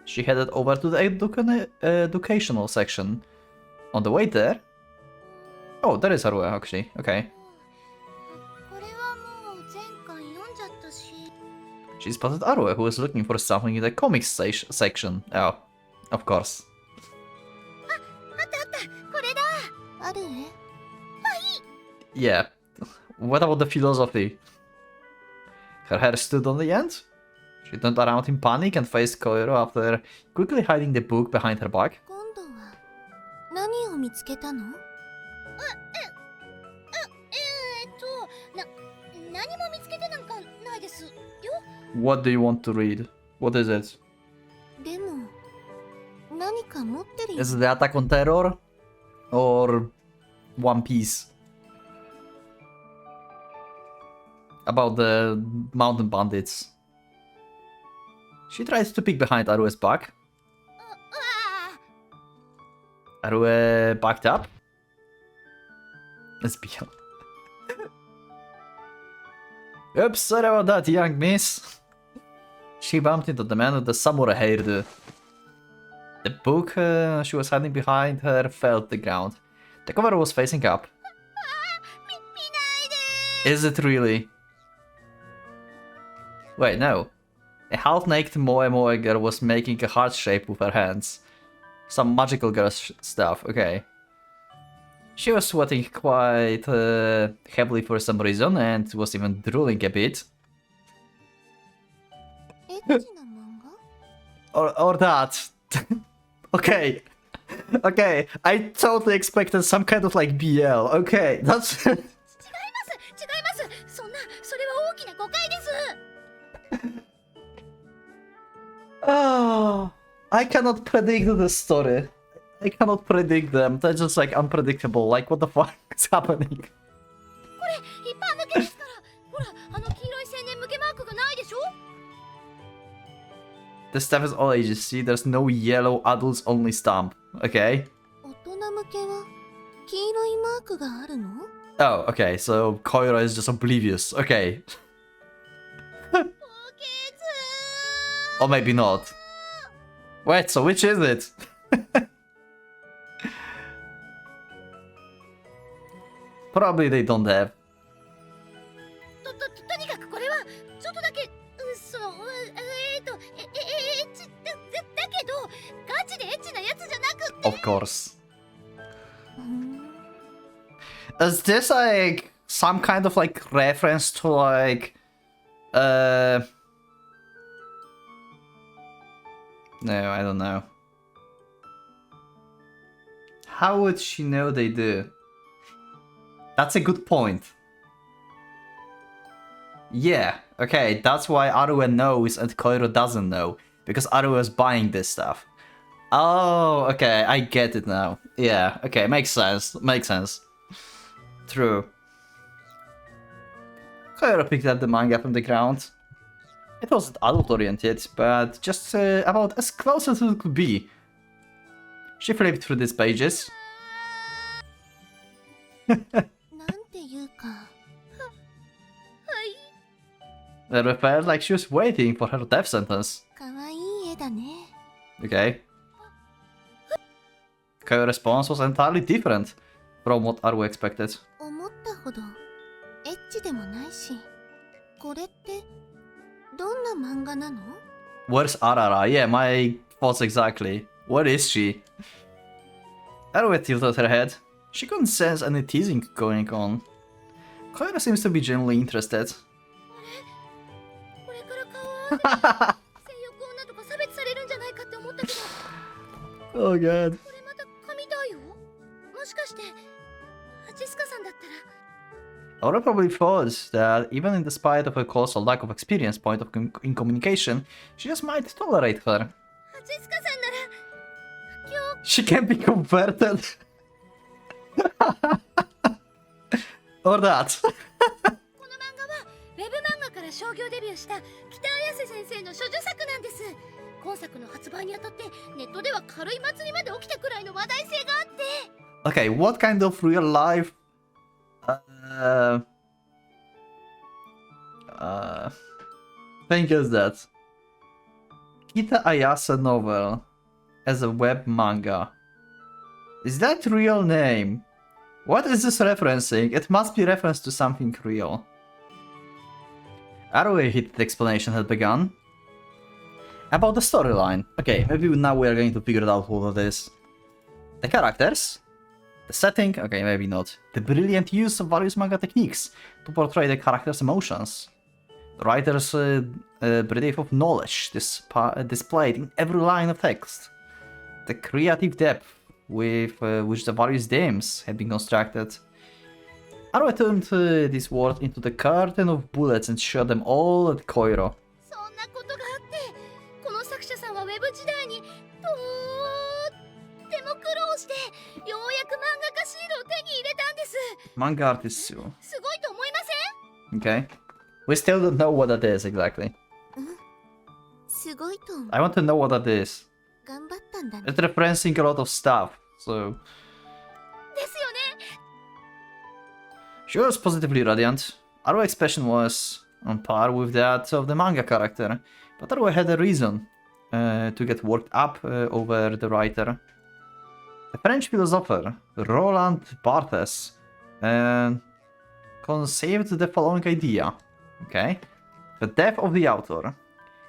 A: She headed over to the educational section. On the way there... Oh, there is Arue, actually. Okay.
B: これはもう前回読んじゃったし。
A: She spotted Arue, who was looking for something in the comics section. Oh, of course.
B: あったあった、これだ。
D: あるえ。
A: Yeah. What about the philosophy? Her hair stood on the end. She turned around in panic and faced Koiro after quickly hiding the book behind her back.
D: 今度は何を見つけたの？
B: 何も見つけてなんかないですよ。
A: What do you want to read? What is it?
D: でも何か持ってるよ。
A: Is it the Attack on Terror? Or One Piece? About the mountain bandits. She tried to peek behind Arue's back.
B: あ
A: Arue backed up. Let's be honest. Oops, sorry about that, young miss. She bumped into the man with the samurai hairdo. The book she was hiding behind her fell to the ground. The cover was facing up.
B: 見ないで。
A: Is it really? Wait, no. A half-naked Moe Moe girl was making a heart shape with her hands. Some magical girl stuff, okay. She was sweating quite heavily for some reason and was even drooling a bit.
D: エッチな漫画
A: Or that. Okay. Okay, I totally expected some kind of like BL. Okay, that's...
B: 違いますそんなそれは大きな誤解です
A: Oh, I cannot predict the story. I cannot predict them. They're just like unpredictable. Like, what the fuck is happening?
B: これ一般向けですからほらあの黄色い青年向けマークがないでしょ
A: This stuff is all ages. See, there's no yellow adults only stamp. Okay.
D: 大人向けは黄色いマークがあるの
A: Oh, okay. So Koira is just oblivious. Okay.
B: ポケツ
A: Or maybe not. Wait, so which is it? Probably they don't have.
B: とにかくこれはちょっとだけそのエッチだけどガチでエッチなやつじゃなくって
A: Of course. Is this like some kind of like reference to like no, I don't know. How would she know they do? That's a good point. Yeah, okay, that's why Arue knows and Koiro doesn't know. Because Arue is buying this stuff. Oh, okay, I get it now. Yeah, okay, makes sense. Makes sense. True. Koiro picked up the manga from the ground. It wasn't adult-oriented, but just about as close as it could be. She flipped through these pages.
D: なんていうか
A: It felt like she was waiting for her death sentence.
D: かわいい絵だね
A: Okay. Koyo's response was entirely different from what Aru expected.
D: 思ったほどエッチでもないしこれってどんな漫画なの
A: Where's Arara? Yeah, my thoughts exactly. Where is she? Aru tilted her head. She couldn't sense any teasing going on. Koyo seems to be genuinely interested.
B: これから顔を合わせ性欲女とか差別されるんじゃないかって思ったけど
A: Oh god.
B: これまた神対応もしかしてジェスカさんだったら
A: Aura probably thought that even in despite of her colossal lack of experience point of in communication, she just might tolerate her.
B: ジェスカさんなら今日
A: She can be converted. Or that.
B: この漫画はウェブ漫画から商業デビューした北綾瀬先生の処女作なんです今作の発売にあたってネットでは軽い祭りまで起きたくらいの話題性があって
A: Okay, what kind of real life thing is that? Kita Ayase novel as a web manga. Is that real name? What is this referencing? It must be reference to something real. Arue hit the explanation had begun. About the storyline. Okay, maybe now we are going to figure out what it is. The characters. The setting. Okay, maybe not. The brilliant use of various manga techniques to portray the characters' emotions. The writer's breadth of knowledge displayed in every line of text. The creative depth with which the various themes have been constructed. Arue turned these words into the curtain of bullets and shot them all at Koiro.
B: そんなことがあってこの作者さんはウェブ時代にとっても苦労してようやく漫画家シールを手に入れたんです
A: Manga artist.
B: すごいと思いません
A: Okay. We still don't know what that is exactly.
D: すごいと思う
A: I want to know what that is.
D: 頑張ったんだね
A: It's referencing a lot of stuff, so...
B: ですよね
A: She was positively radiant. Arue's expression was on par with that of the manga character, but Arue had a reason to get worked up over the writer. The French philosopher Roland Barthes conceived the following idea. Okay? The death of the author.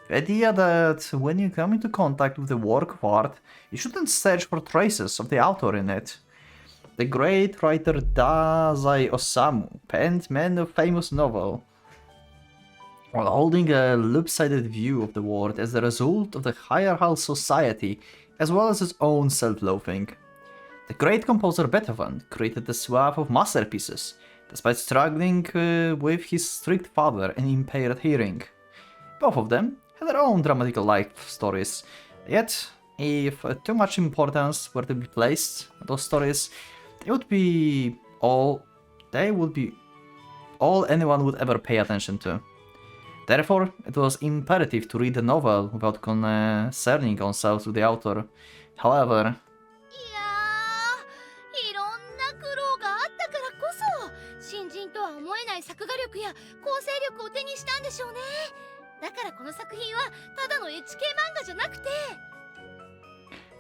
A: The idea that when you come into contact with a work of art, you shouldn't search for traces of the author in it. The great writer Dazai Osamu penned many a famous novel, while holding a loop-sided view of the world as a result of the hierarchical society as well as his own self-loathing. The great composer Beethoven created a swath of masterpieces, despite struggling with his strict father and impaired hearing. Both of them had their own dramatic life stories, yet if too much importance were to be placed on those stories, they would be all anyone would ever pay attention to. Therefore, it was imperative to read the novel without concerning oneself with the author. However,
B: いやー、いろんな苦労があったからこそ新人とは思えない作画力や構成力を手にしたんでしょうね。だからこの作品はただのエッチ系漫画じゃなくて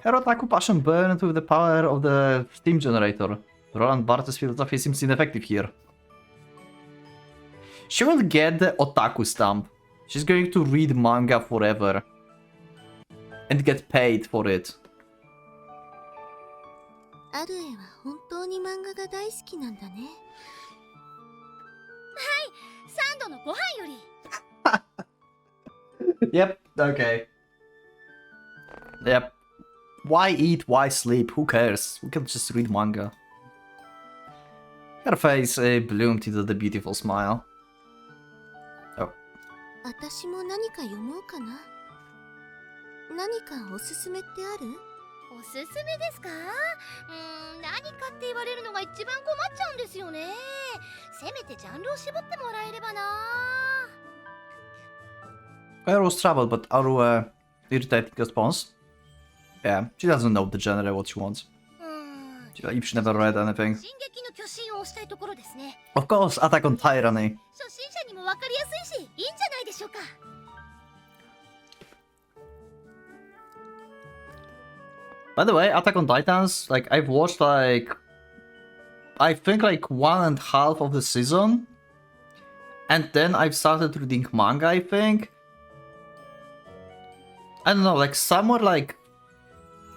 A: her otaku passion burned with the power of the steam generator. Roland Barthes' philosophy seems ineffective here. She will get the otaku stamp. She's going to read manga forever. And get paid for it.
D: アルエは本当に漫画が大好きなんだね。
B: 3度のご飯より
A: Yep, okay. Yep. Why eat, why sleep? Who cares? We can just read manga. Her face bloomed into the beautiful smile. Oh.
D: 私も何か読もうかな。何かおすすめってある？
B: おすすめですか？何かって言われるのが一番困っちゃうんですよね。せめてジャンルを絞ってもらえればな。
A: Arrow's trouble, but Arrow irritating response. Yeah, she doesn't know the genre what she wants. She never read anything.
B: 進撃の巨神を押したいところですね。
A: Of course, Attack on Tyranny.
B: 初心者にもわかりやすいし、いいんじゃないでしょうか。
A: By the way, Attack on Titans, like, I've watched, like, I think, like, 1.5 of the season. And then I've started reading manga, I think. I don't know, like, somewhere, like,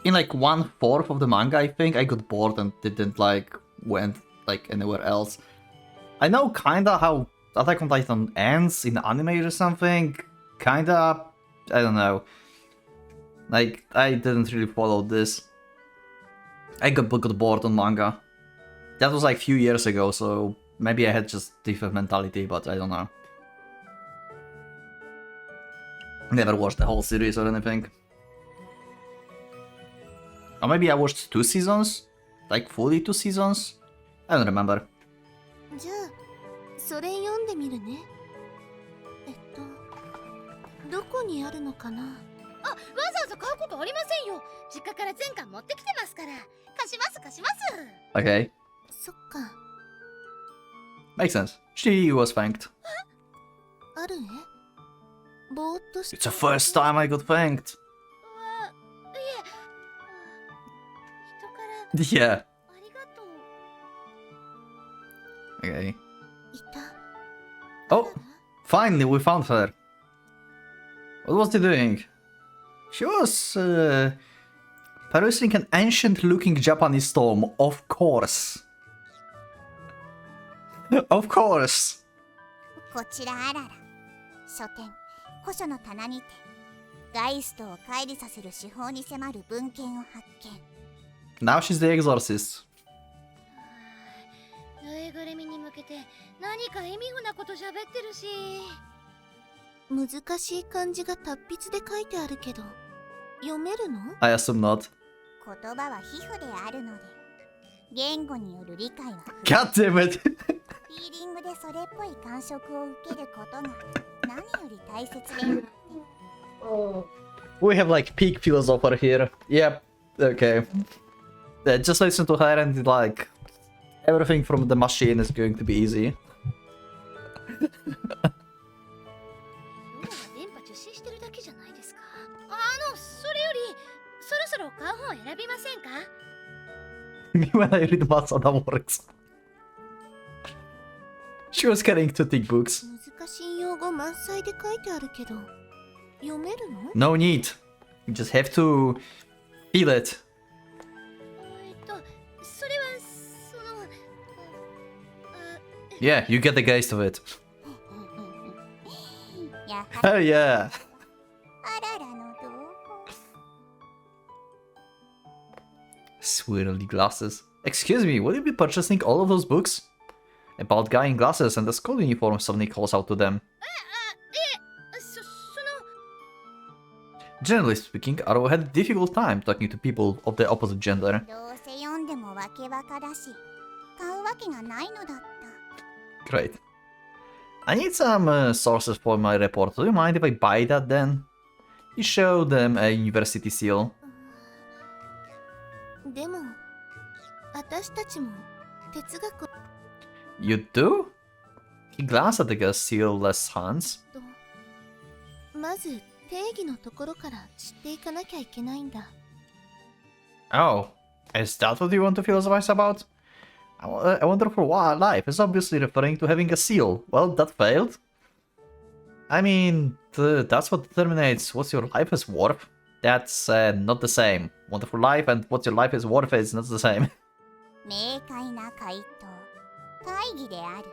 A: in, like, 1/4 of the manga, I think, I got bored and didn't, like, went, like, anywhere else. I know kinda how Attack on Titan ends in anime or something. Kinda, I don't know. Like, I didn't really follow this. I got bored on manga. That was like a few years ago, so maybe I had just different mentality, but I don't know. Never watched the whole series or anything. Or maybe I watched 2 seasons? Like, fully 2 seasons? I don't remember.
D: じゃあ、それ読んでみるね。どこにあるのかな？
B: あ、わざわざ買うことありませんよ。実家から全巻持ってきてますから。貸します貸します。
A: Okay.
D: そっか。
A: Makes sense. She was thanked.
D: あるえ？ぼーっとして。
A: It's the first time I got thanked.
B: いえ、人から
A: Yeah.
B: ありがとう。
A: Okay.
D: いた。
A: Oh, finally we found her. What was she doing? She was perusing an ancient-looking Japanese tome, of course. Of course.
C: こちらあらら。書店、古書の棚にて、ガイストを乖離させる手法に迫る文献を発見。
A: Now she's the exorcist.
B: ぬいぐるみに向けて何か意味不なこと喋ってるし。
D: 難しい漢字が達筆で書いてあるけど、読めるの？
A: I assume not.
C: 言葉は皮膚であるので、言語による理解は
A: God damn it.
C: フィーリングでそれっぽい感触を受けることが何より大切であって。
A: We have like peak philosopher here. Yep. Okay. Yeah, just listen to her and like everything from the machine is going to be easy.
B: 電波受信してるだけじゃないですか。それよりそろそろ買う本選びませんか？
A: Me when I read Masada works. She was carrying 2 thick books.
D: 難しい用語満載で書いてあるけど、読めるの？
A: No need. You just have to feel it.
B: それは
A: Yeah, you get the gist of it.
C: やは
A: Oh yeah.
C: りあららの同胞。
A: Swirly glasses. Excuse me, will you be purchasing all of those books? A bald guy in glasses and a school uniform suddenly calls out to them.
B: その
A: Generally speaking, Aro had a difficult time talking to people of the opposite gender.
C: どうせ読んでもわけわかだし、買うわけがないのだった。
A: Great. I need some sources for my report. Do you mind if I buy that then? He showed them a university seal.
D: でも私たちも哲学
A: You do? He glanced at the seal-less hands.
D: とまず定義のところから知っていかなきゃいけないんだ。
A: Oh, is that what you want to philosophize about? I wonder for what life is obviously referring to having a seal. Well, that failed. I mean, that's what determines what your life is worth. That's not the same. Wonderful life and what your life is worth is not the same.
C: 明快な回答。大義である。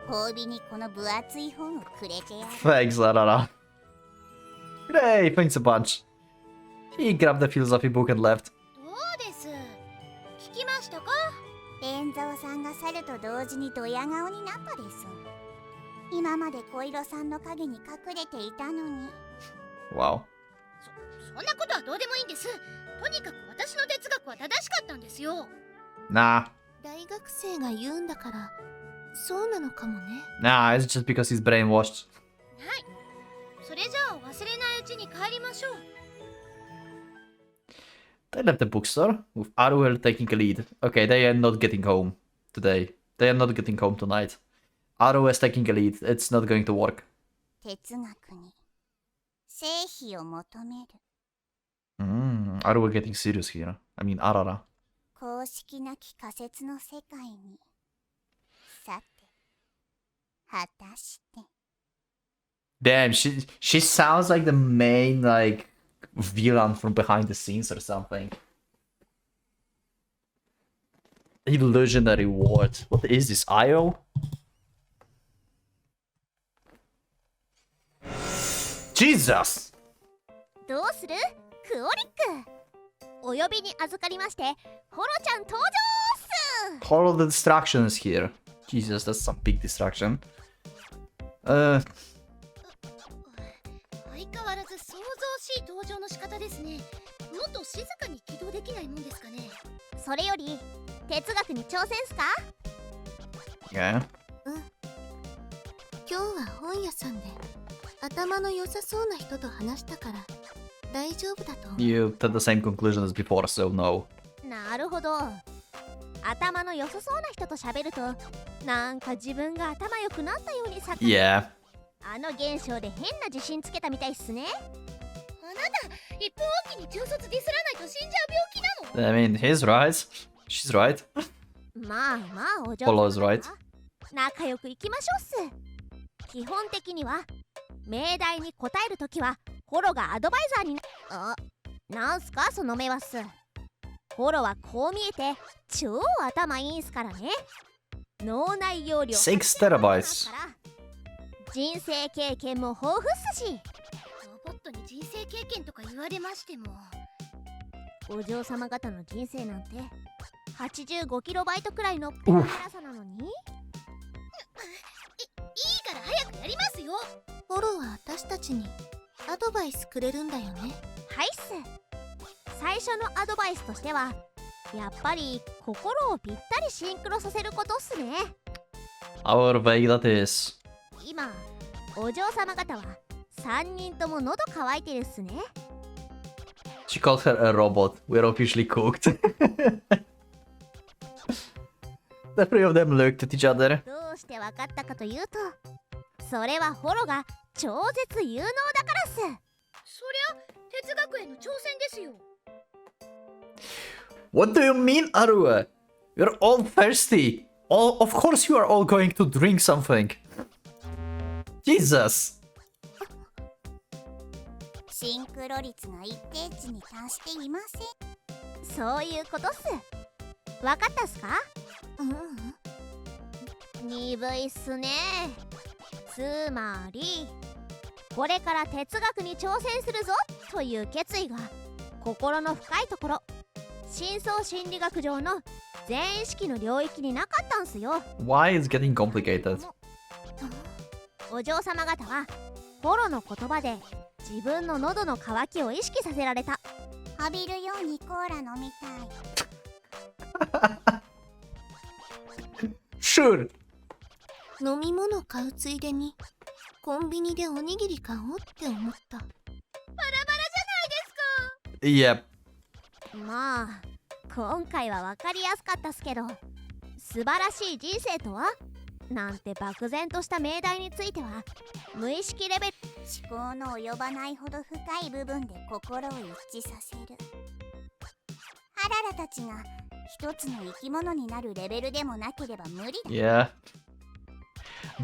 C: 褒美にこの分厚い本をくれてやる。
A: Thanks, Arara. Hey, thanks a bunch. He grabbed the philosophy book and left.
B: どうです。聞きましたか？
C: 伝蔵さんが去ると同時にドヤ顔になったです。今まで小色さんの影に隠れていたのに。
A: Wow.
B: そんなことはどうでもいいんです。とにかく私の哲学は正しかったんですよ。
A: Nah.
D: 大学生が言うんだからそうなのかもね。
A: Nah, it's just because he's brainwashed.
B: はい。それじゃあ忘れないうちに帰りましょう。
A: They left the bookstore, with Aruel taking a lead. Okay, they are not getting home today. They are not getting home tonight. Aruel is taking a lead. It's not going to work.
C: 哲学に成否を求める。
A: Aruel getting serious here. I mean, Arara.
C: 公式なき仮説の世界に。さて、果たして。
A: Damn, she sounds like the main, like, villain from behind the scenes or something. Illusionary ward. What is this, IO? Jesus!
C: どうするクオリック。お呼びに預かりまして、ホロちゃん登場っす。
A: All of the distractions here. Jesus, that's some big distraction.
B: 相変わらず想像しい登場の仕方ですね。もっと静かに起動できないもんですかね。
C: それより、哲学に挑戦っすか？
A: Yeah.
D: 今日は本屋さんで頭の良さそうな人と話したから大丈夫だと思う。
A: You had the same conclusion as before, so no.
C: なるほど。頭の良さそうな人と喋ると、なんか自分が頭良くなったようにさ。
A: Yeah.
C: あの現象で変な自信つけたみたいっすね。
B: あなた、1分おきに中卒ディスらないと死んじゃう病気なの？
A: I mean, he's right. She's right.
C: まあまあお嬢
A: Follow is right.
C: 仲良くいきましょうっす。基本的には命題に答えるときはホロがアドバイザーになんすかその目はっす。ホロはこう見えて超頭いいんすからね。脳内容量
A: 6 terabytes.
C: 人生経験も豊富っすし。
B: ロボットに人生経験とか言われましても。
C: お嬢様方の人生なんて85キロバイトくらいのペラペラさなのに。いい
B: から早くやりますよ。
D: フォローは私たちにアドバイスくれるんだよね。
C: はいっす。最初のアドバイスとしてはやっぱり心をぴったりシンクロさせることっすね。
A: How vague that is.
C: 今お嬢様方は3人とも喉乾いてるっすね。
A: She called her a robot. We're officially cooked. The three of them looked at each other.
C: どうしてわかったかというと、それはホロが超絶有能だからっす。
B: そりゃ哲学への挑戦ですよ。
A: What do you mean, Arua? You're all thirsty. Of course you are all going to drink something. Jesus.
C: シンクロ率が一定値に達していません。そういうことっす。わかったっすか？
D: うんうん。
C: に渋いっすね。つまりこれから哲学に挑戦するぞという決意が心の深いところ、深層心理学上の全意識の領域になかったんすよ。
A: Why is getting complicated?
C: お嬢様方はポロの言葉で自分の喉の渇きを意識させられた。浴びるようにコーラ飲みたい。
A: Sure!
D: 飲み物買うついでにコンビニでおにぎり買おうって思った。
A: Yep.
C: まあ今回は分かりやすかったっすけど、素晴らしい人生とはなんて漠然とした命題については無意識レベル、思考の及ばないほど深い部分で心を一致させる。ハララたちが一つの生き物になるレベルでもなければ無理だ。
A: Yeah.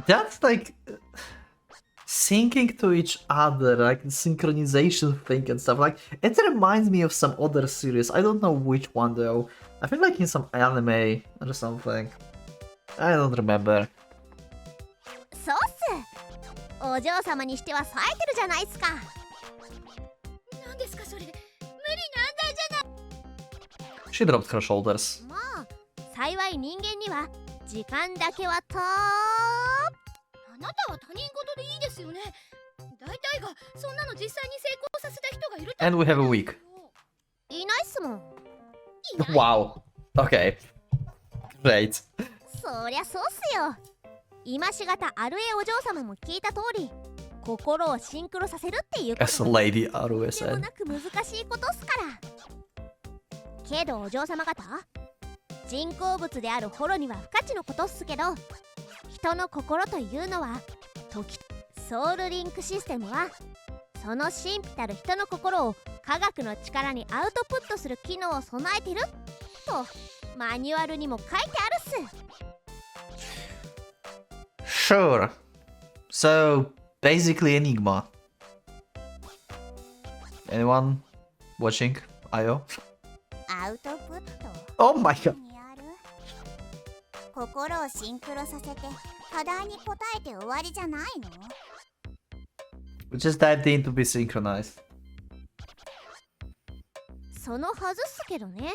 A: That's like syncing to each other, like synchronization thing and stuff. Like it reminds me of some other series. I don't know which one though. I feel like in some anime or something. I don't remember.
C: そうっす。お嬢様にしては冴えてるじゃないっすか。
B: 何ですかそれ、無理難題じゃない。
A: She dropped her shoulders.
C: まあ幸い人間には時間だけはと。
B: あなたは他人事でいいですよね。大体がそんなの実際に成功させた人がいると。
A: And we have a week.
C: いないっすもん。
B: いない。
A: Wow. Okay. Great.
C: そりゃそうっすよ。今しがたアルエお嬢様も聞いた通り、心をシンクロさせるっていうこ
A: As
C: と
A: Lady Arue
C: でも
A: said.
C: なく難しいことっすから。けどお嬢様方、人工物であるホロには不可知のことっすけど、人の心というのは時、ソウルリンクシステムはその神秘たる人の心を科学の力にアウトプットする機能を備えてるとマニュアルにも書いてあるっす。
A: Sure. So, basically Enigma. Anyone watching IO?
C: アウトプット
A: Oh my god.
C: にある。心をシンクロさせて課題に答えて終わりじゃないの？
A: We just dived in to be synchronized.
C: そのはずっすけどね。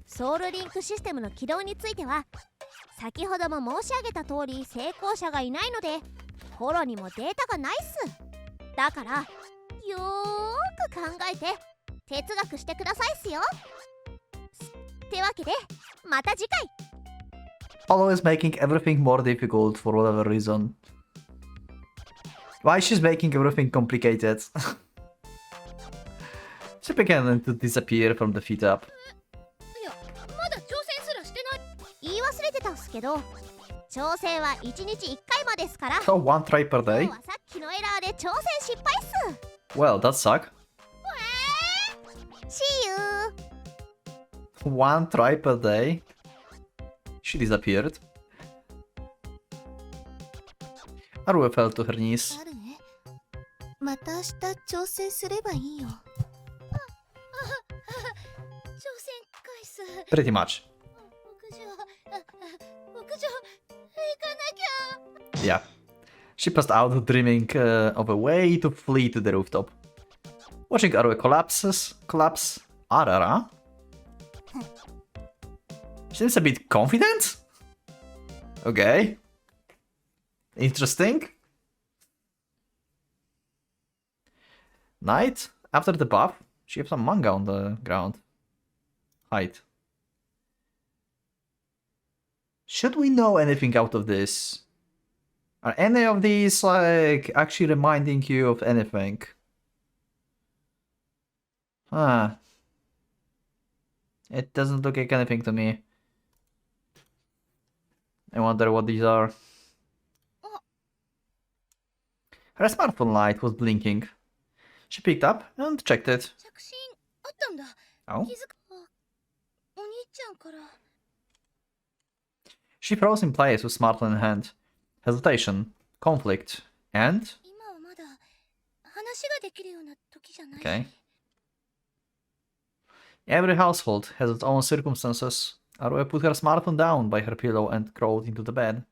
C: ソウルリンクシステムの起動については先ほども申し上げた通り成功者がいないのでホロにもデータがないっす。だからよーく考えて哲学してくださいっすよ。ってわけでまた次回。
A: Always making everything more difficult for whatever reason. Why she's making everything complicated? She began to disappear from the feet up.
B: いや、まだ挑戦すらしてない。
C: 言い忘れてたっすけど、挑戦は1日1回までですから。
A: So one try per
C: 今
A: day?
C: 日はさっきのエラーで挑戦失敗っす。
A: Well, that suck.
C: See you.
A: One try per day? She disappeared. Arue fell to her knees.
D: あるね。また明日挑戦すればいいよ。
B: 挑戦回数。
A: Pretty much.
B: 屋上、屋上、行かなきゃ。
A: Yeah. She passed out, dreaming of a way to flee to the rooftop. Watching Arue collapse. Arara? Seems a bit confident? Okay. Interesting. Night. After the bath, she has some manga on the ground. Hide. Should we know anything out of this? Are any of these, like, actually reminding you of anything? Huh. It doesn't look like anything to me. I wonder what these are. Her smartphone light was blinking. She picked up and checked it.
B: 着信あったんだ。
A: Oh.
B: 気づか、お兄ちゃんから。
A: She froze in place with smartphone in hand. Hesitation, conflict, and...
B: 今はまだ話ができるような時じゃない。
A: Okay. Every household has its own circumstances. Arue put her smartphone down by her pillow and crawled into the bed.